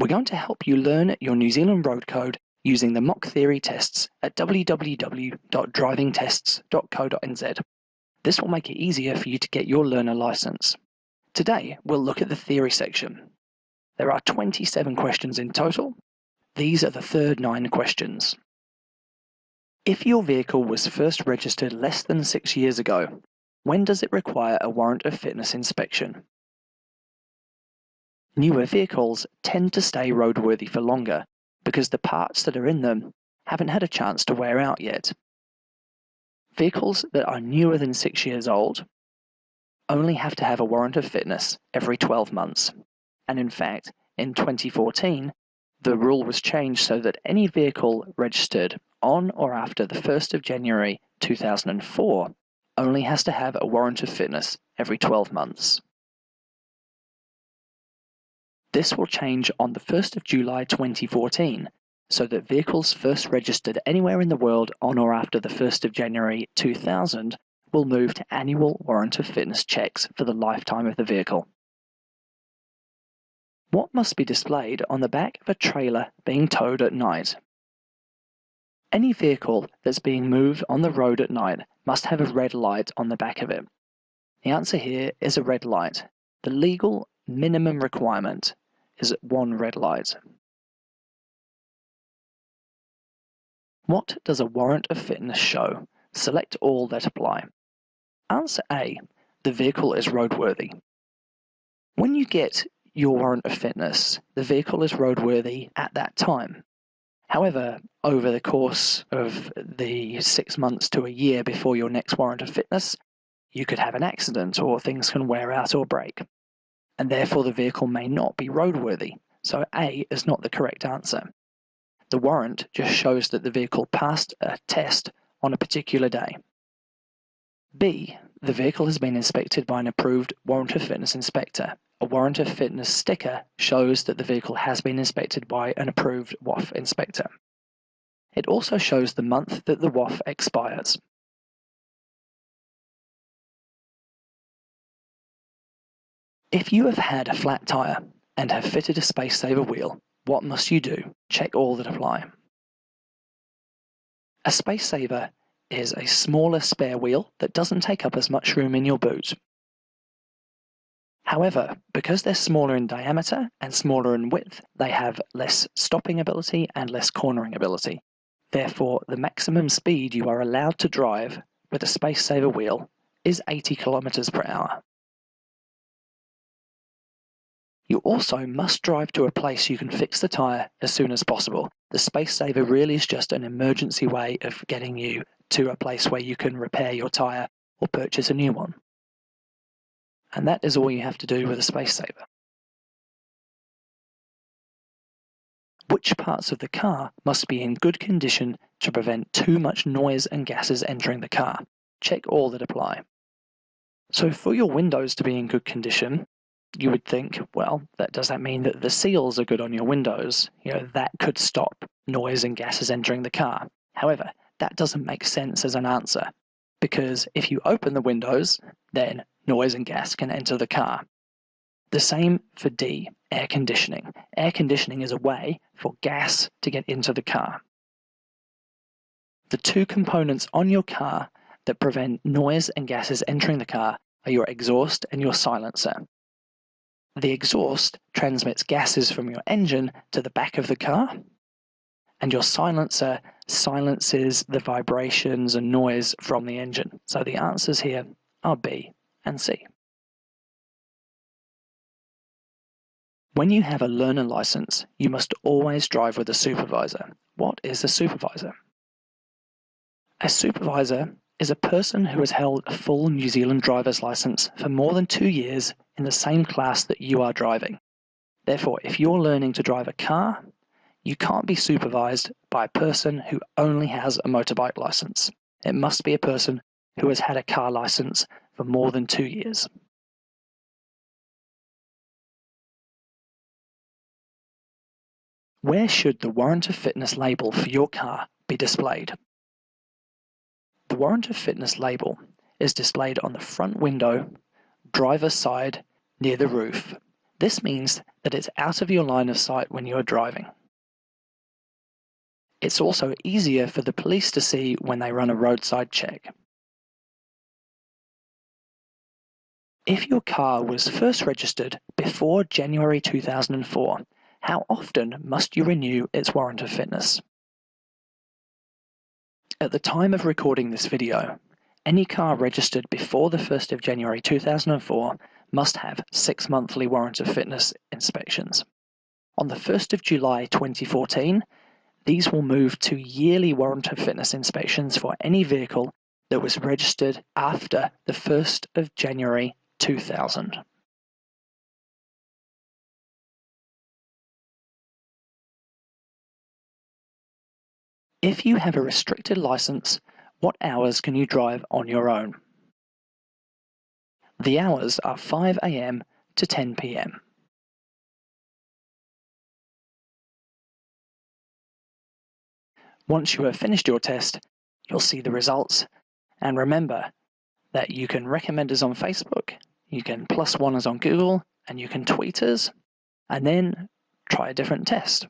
We're going to help you learn your New Zealand road code using the mock theory tests at www.drivingtests.co.nz. This will make it easier for you to get your learner licence. Today, we'll look at the theory section. There are 27 questions in total. These are the third 9 questions. If your vehicle was first registered less than 6 years ago, when does it require a warrant of fitness inspection? Newer vehicles tend to stay roadworthy for longer because the parts that are in them haven't had a chance to wear out yet. Vehicles that are newer than 6 years old only have to have a warrant of fitness every 12 months. And in fact, in 2014, the rule was changed so that any vehicle registered on or after the 1st of January 2004 only has to have a warrant of fitness every 12 months. This will change on the 1st of July 2014, so that vehicles first registered anywhere in the world on or after the 1st of January 2000 will move to annual warrant of fitness checks for the lifetime of the vehicle. What must be displayed on the back of a trailer being towed at night? Any vehicle that's being moved on the road at night must have a red light on the back of it. The answer here is a red light. The legal minimum requirement is 1 red light. What does a warrant of fitness show? Select all that apply. Answer A. The vehicle is roadworthy. When you get your warrant of fitness, the vehicle is roadworthy at that time. However, over the course of the 6 months to a year before your next warrant of fitness, you could have an accident or things can wear out or break, and therefore the vehicle may not be roadworthy. So A is not the correct answer. The warrant just shows that the vehicle passed a test on a particular day. B. The vehicle has been inspected by an approved warrant of fitness inspector. A warrant of fitness sticker shows that the vehicle has been inspected by an approved WOF inspector. It also shows the month that the WOF expires. If you have had a flat tyre and have fitted a space saver wheel, what must you do? Check all that apply. A space saver is a smaller spare wheel that doesn't take up as much room in your boot. However, because they're smaller in diameter and smaller in width, they have less stopping ability and less cornering ability. Therefore, the maximum speed you are allowed to drive with a space saver wheel is 80 kilometers per hour. You also must drive to a place you can fix the tyre as soon as possible. The space saver really is just an emergency way of getting you to a place where you can repair your tyre or purchase a new one. And that is all you have to do with a space saver. Which parts of the car must be in good condition to prevent too much noise and gases entering the car? Check all that apply. So for your windows to be in good condition, you would think, well, does that mean that the seals are good on your windows? That could stop noise and gases entering the car. However, that doesn't make sense as an answer, because if you open the windows, then noise and gas can enter the car. The same for D, air conditioning. Air conditioning is a way for gas to get into the car. The 2 components on your car that prevent noise and gases entering the car are your exhaust and your silencer. The exhaust transmits gases from your engine to the back of the car, and your silencer silences the vibrations and noise from the engine. So the answers here are B and C. When you have a learner license, you must always drive with a supervisor. What is a supervisor? A supervisor is a person who has held a full New Zealand driver's license for more than 2 years in the same class that you are driving. Therefore, if you're learning to drive a car, you can't be supervised by a person who only has a motorbike license. It must be a person who has had a car license for more than 2 years. Where should the Warrant of Fitness label for your car be displayed? The Warrant of Fitness label is displayed on the front window, driver's side, near the roof, This means that it's out of your line of sight when you are driving. It's also easier for the police to see when they run a roadside check. If your car was first registered before January 2004, how often must you renew its warrant of fitness? At the time of recording this video, any car registered before the 1st of January 2004 must have 6 monthly warrant of fitness inspections. On the 1st of July 2014, these will move to yearly warrant of fitness inspections for any vehicle that was registered after the 1st of January 2000. If you have a restricted license, what hours can you drive on your own? The hours are 5 a.m. to 10 p.m. Once you have finished your test, you'll see the results, and remember that you can recommend us on Facebook, you can +1 us on Google, and you can tweet us, and then try a different test.